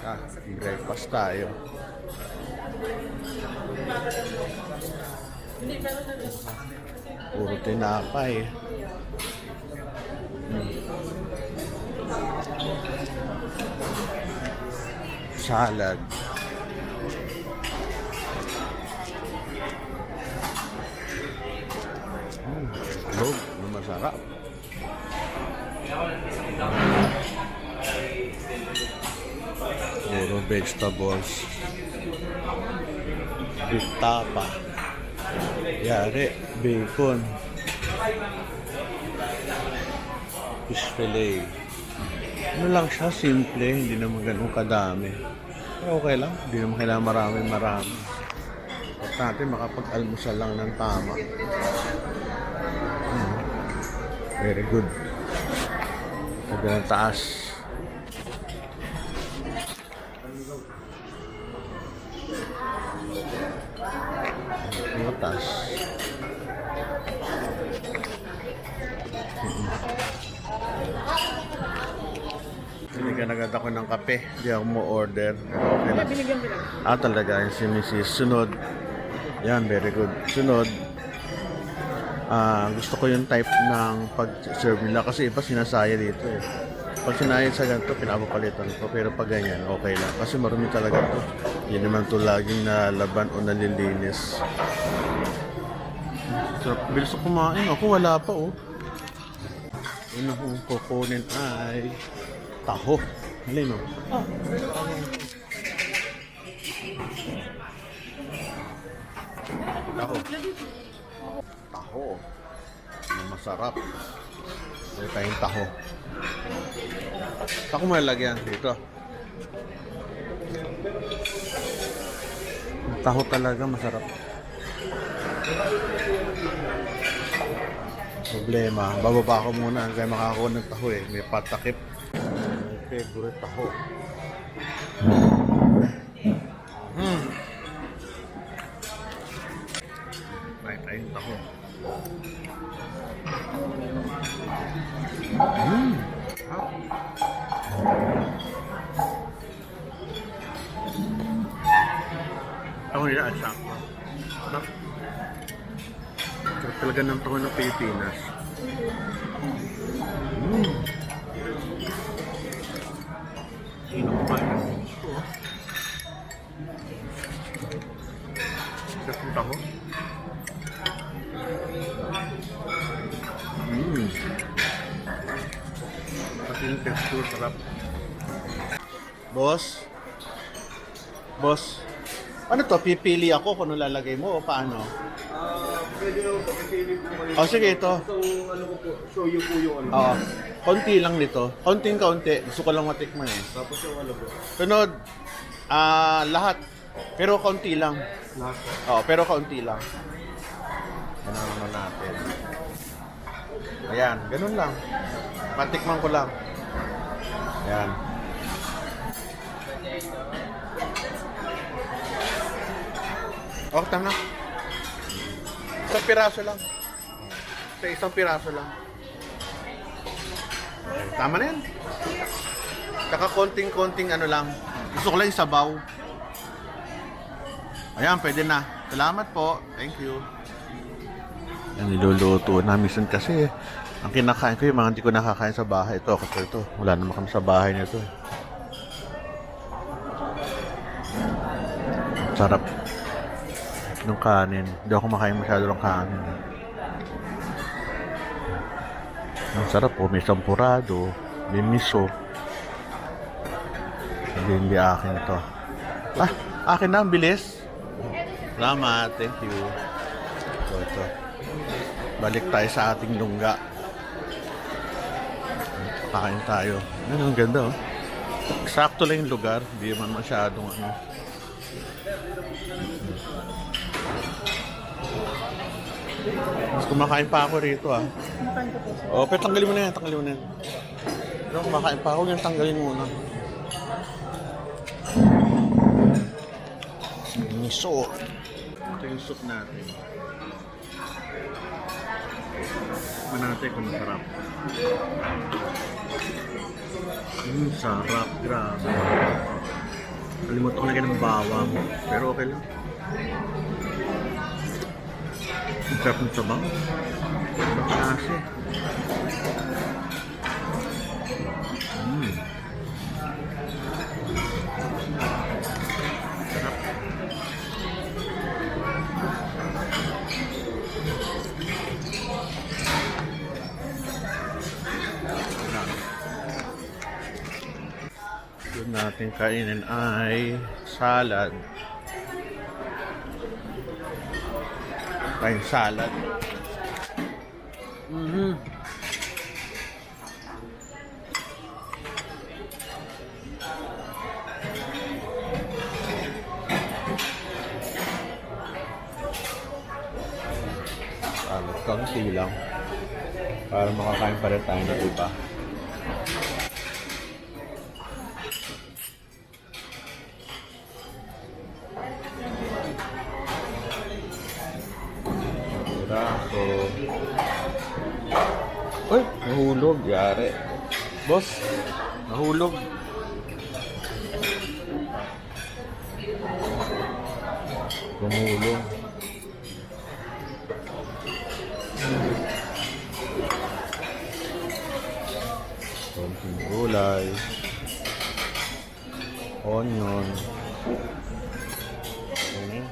Breakfast tayo. Puro tinapay. Salad. Log, masarap. Puro vegetables. Bitapa. Yari, bacon. Fish fillet. Ano lang siya, simple. Hindi naman ganun kadami. Pero okay lang. Hindi naman kailangan marami. At natin makapag-almusal lang ng tama. Very good. Sabi ng taas. Ang taas. Binigyan agad ako ng kape. Hindi ako mo order. Okay lang. Talaga yung si Mrs. Sunod. Yan, very good. Sunod. Gusto ko yung type ng pag-serve nila kasi iba sinasaya dito eh. Pag sinayad sa ganito, pinapapalitan ko. Pero pag ganyan, okay lang. Kasi marumi talaga to. Hindi naman to laging nalaban o nalilinis. So, bilis ko kumain. Ako wala pa oh. Una kong kukunin ay taho. Halin oh. Taho. Taho. Masarap. May tayong taho. Saan ko malagyan? Dito. Taho talaga masarap. Problema. Bababa ko muna kaya makakakuha ng taho eh. May patakip. My favorite taho. May tayong taho. Ako nila at sakto. Sarap talaga ng taho ng Pilipinas. Sinong kumain ng gusto oh. Sarap ng taho. Pati yung texture sarap. Boss? Ano to? Pipili ako kung ano lalagay mo o paano? Pwede naman pagpipili po kayo. Oh, sige ito. Itong ano ko po, show you po yung ano. Oo. Konti lang nito. Konting-kaunti. Gusto ko lang matikman eh. Tapos yung ano po. Sunod, lahat. Pero kaunti lang. Lahat po. Oo, pero kaunti lang. Ano naman natin. Ayan, ganun lang. Patikman ko lang. Ayan. Oh, tama. Isang piraso lang. Isang piraso lang. Okay, tama na yan. Saka konting-konting ano lang. Gusto ko lang yung sabaw. Ayan, pwede na. Salamat po. Thank you. Yan, niluluto na. Minsan kasi, ang kinakain ko yung mga hindi ko nakakain sa bahay. Ito, kasi ito. Wala naman kami sa bahay nito. Sarap. Ng kanin. Hindi ako kumakain masyado ng kanin. Ang sarap po. May sampurado. May miso. Hindi akin ito. Akin na. Ang bilis. Salamat. Thank you. Ito. Balik tayo sa ating lungga. Kain tayo. Ano, ang ganda oh. Sakto lang yung lugar. Hindi man masyadong ano. Mas kumakain pa ako rito ah. O, pero tanggalin mo na yan. Pero kumakain pa ako, yung tanggalin muna. Miso. Ito yung soup natin. Manate kung masarap. Sarap, grabe. Kalimutan ko lagyan ng bawang. Pero okay lang. Ang sarap ng sabaw. Ibang klase. Sarap. Yung natin kainin ay salad. Kain salad. Salad kaunti lang. Para makakain pa rin tayo ng iba. Braso. Uy, nahulog. Yari. Boss, nahulog. Tumulong. Konting gulay. Onion. Ayan.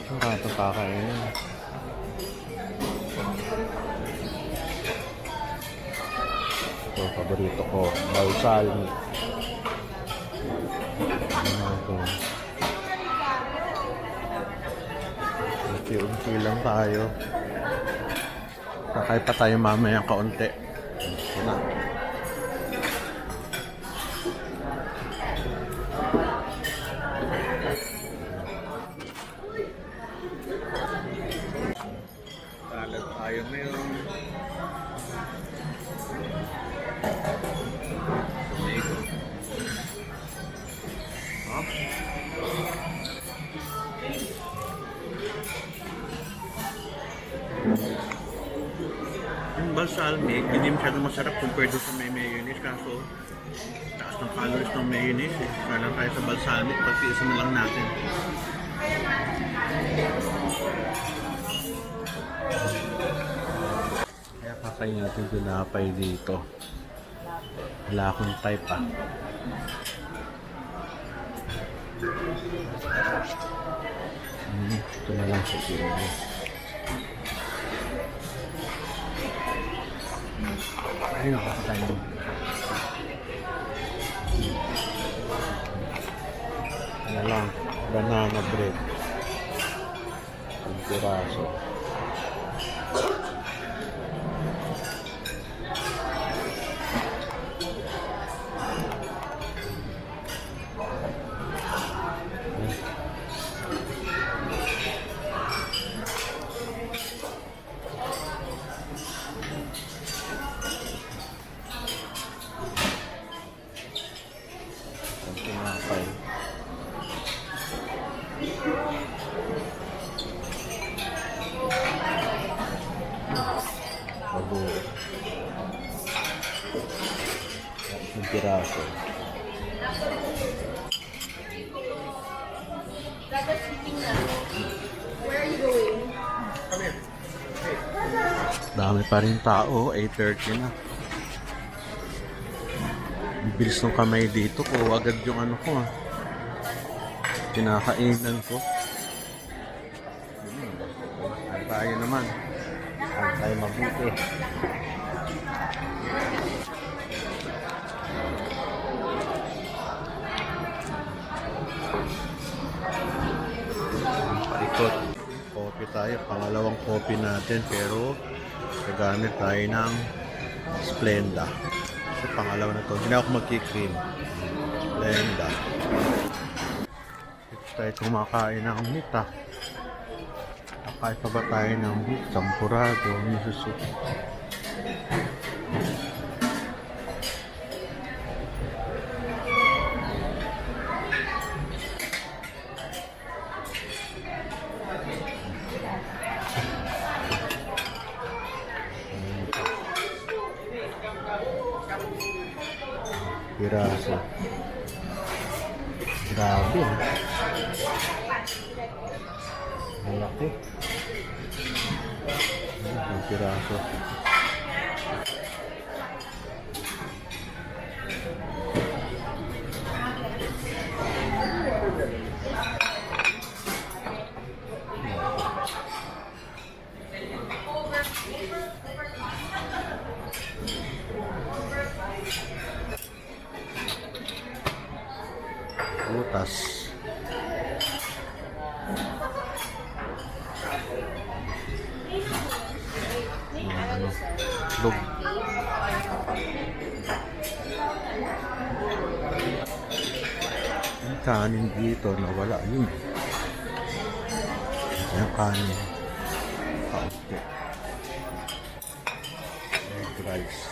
Sarap ang kakainin. Ito, paborito ko. Balsalmi. Unti-unti lang tayo. Kakay pa tayo mamaya kaunti. Ito na. Salad tayo ngayon. Yung balsamic, hindi masyadong masarap compared sa may mayonnaise. Kaso, taas ng calories ng mayonnaise. Kaya lang tayo sa balsamic, pagtiisan na lang natin. Kaya kakain natin tinapay dito. Wala akong type ah. Ito na lang siguro. Ayun, nakakatayin mo. Ano lang, banana bread. Ang piraso. Tinapay. Bago. Ang piraso. Dami pa rin tao, 8:30 na. Bilis ng kamay dito ko, agad yung ano ko ah. Kinakainan ko. Ay tayo naman. Ay tayo mabuti. Paikot. Coffee tayo, pangalawang coffee natin pero gagamit tayo ng Splenda. So, pangalawa na to. Hindi ako magkikream. Splenda. Ito tayo kumakain ng meat ah. Kakain pa ba tayo ng meat? Champurado, miso soup. Piraso. Grabe, ah. Malaki. Ang piraso. Butas. Ano, log. Yung kanin dito, nawala yun. Yung kanin. Kaunti. Egg rice.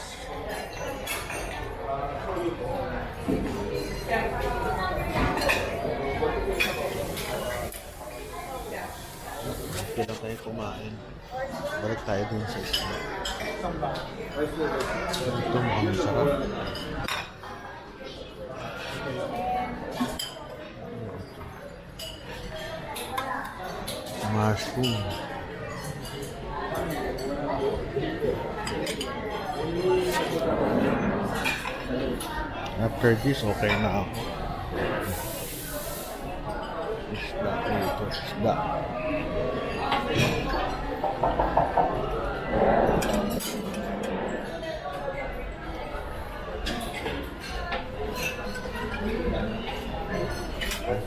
Kailan tayo kumain. Balik tayo dun sa isla. Ito mukhang sarap. Mushroom. After this, okay na ako. Isda ito. Isda.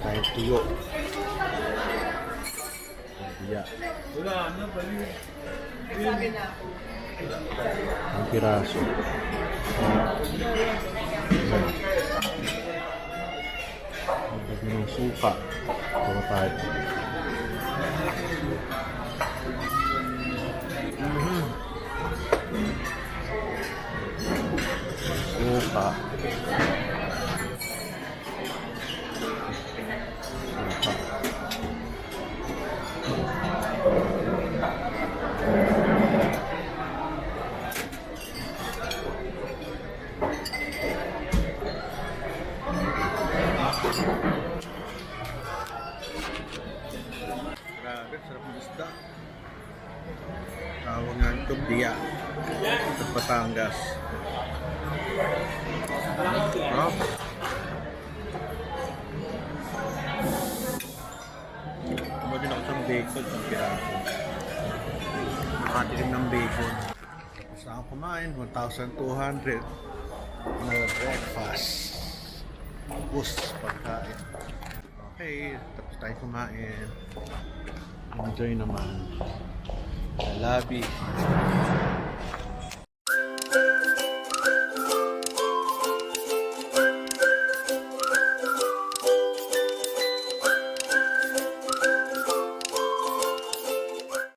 Kahit tuyo. Biya. Wala na, bali. Ang piraso. Ang dami ng suka. Ito tayo. Suka. Grabe, sarap ng isda. Tawag nga ito, biya. Sa Batangas. Sarap. Tumagin ako sa bacon, ang piraso. Nakatikim ng bacon. Tapos na ako kumain, 1,200. Na breakfast. Tapos pagkain. Okay, tapos tayo kumain. Enjoy naman. I love you.